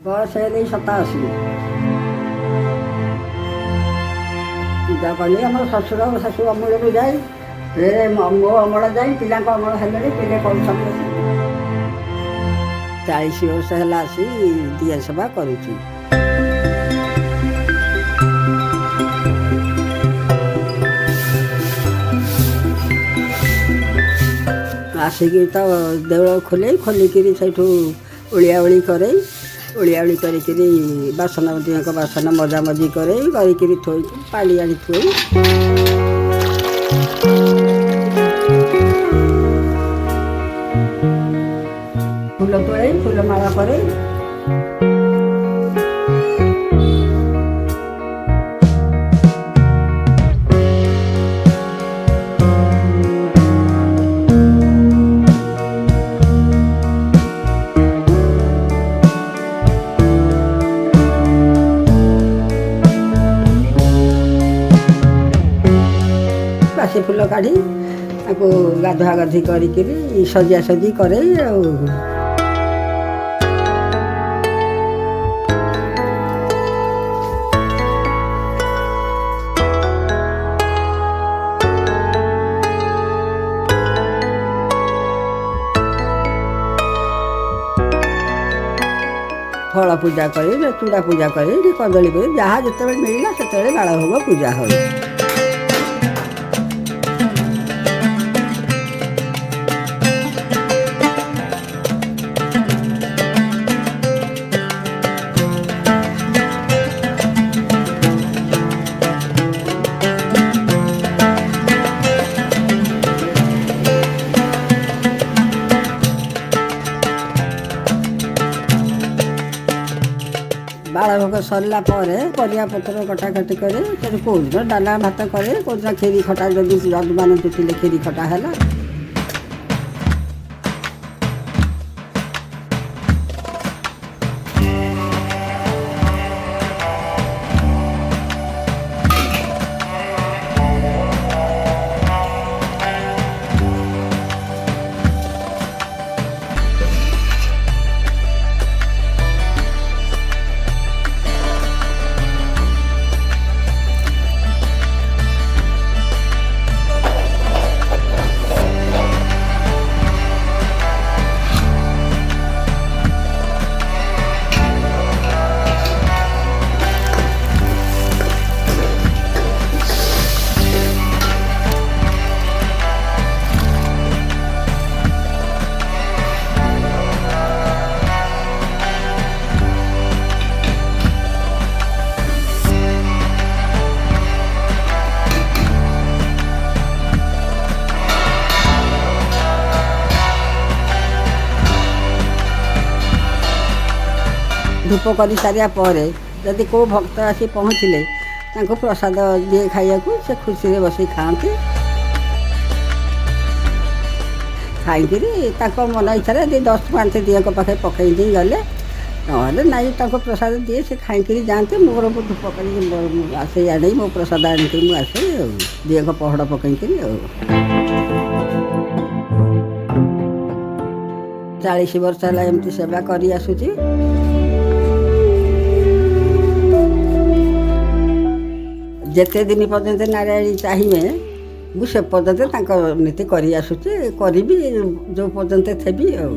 ବୟସ ହେଲେ 87। ପୂଜା କଲି ଆମର ଶ୍ୱଶୁର ଶାଶୁ ଅମଳରୁ ଯାଇ ମୋ ଅମଳ ଯାଇ ପିଲାଙ୍କ ଅମଳ ହେଲେଣି ପିଲେ କରୁଛନ୍ତି। 40 ବର୍ଷ ହେଲା ଆସି ଦିଆ ସେବା କରୁଛି। ଆସିକି ତ ଦେଉଳ ଖୋଲିକିରି ସେଇଠୁ ଓଳିଆଓଳି କରେ। ଓଳିଆଓଳି କରିକିରି ବାସନ ଦିଅଙ୍କ ବାସନ ମଜାମଜି କରେ କରିକିରି ଥୋଇକି ପାଣି ଆଣି ଥୋଇ ଫୁଲ ତୋଳେ ଫୁଲମାଳ କରେ। ବାସି ଫୁଲ କାଢ଼ି ତାକୁ ଗାଧୁଆ ଗାଧି କରିକିରି ସଜାସଜି କରେ ଆଉ। ଫଳ ପୂଜା କରେ, ଚୂଡ଼ା ପୂଜା କରେ, କଦଳୀ କରେ, ଯାହା ଯେତେବେଳେ ମିଳିଲା ସେତେବେଳେ ବାଳଭୋଗ ପୂଜା ହୁଏ। ବାଳଭୋଗ ସରିଲା ପରେ ପରିବା ପତ୍ର କଟାକଟି କରେ। ସେଠି କେଉଁଦିନ ଡାଲା ଭାତ କରେ, କେଉଁଦିନ କ୍ଷୀରି ଖଟା, ଯଦି ଯଜମାନ ଜୁଟିଲେ କ୍ଷୀରି ଖଟା ହେଲା। ଧୂପ କରି ସାରିବା ପରେ ଯଦି କେଉଁ ଭକ୍ତ ଆସି ପହଞ୍ଚିଲେ ତାଙ୍କୁ ପ୍ରସାଦ ଦିଏ ଖାଇବାକୁ। ସେ ଖୁସିରେ ବସି ଖାଆନ୍ତି। ଖାଇକିରି ତାଙ୍କ ମନ ଇଚ୍ଛାରେ ଯଦି 10 ଦିଅଙ୍କ ପାଖେ ପକାଇ ଦେଇ ଗଲେ, ନହେଲେ ନାଇଁ ତାଙ୍କୁ ପ୍ରସାଦ ଦିଏ, ସେ ଖାଇକିରି ଯାଆନ୍ତି। ମୋର ଧୂପ କରିକି ଆସେ ଆଣେଇ ମୋ ପ୍ରସାଦ ଆଣିକି ମୁଁ ଆସେ ଆଉ ଦିଅଙ୍କ ପହଡ଼ ପକାଇକିରି ଆଉ। 40 ବର୍ଷ ହେଲା ଏମିତି ସେବା କରି ଆସୁଛି। ଯେତେ ଦିନ ପର୍ଯ୍ୟନ୍ତ ନାରାୟଣୀ ଚାହିଁବେ ମୁଁ ସେ ପର୍ଯ୍ୟନ୍ତ ତାଙ୍କ ନୀତି କରି ଆସୁଛି, କରିବି ଯେଉଁ ପର୍ଯ୍ୟନ୍ତ ଥେବି ଆଉ।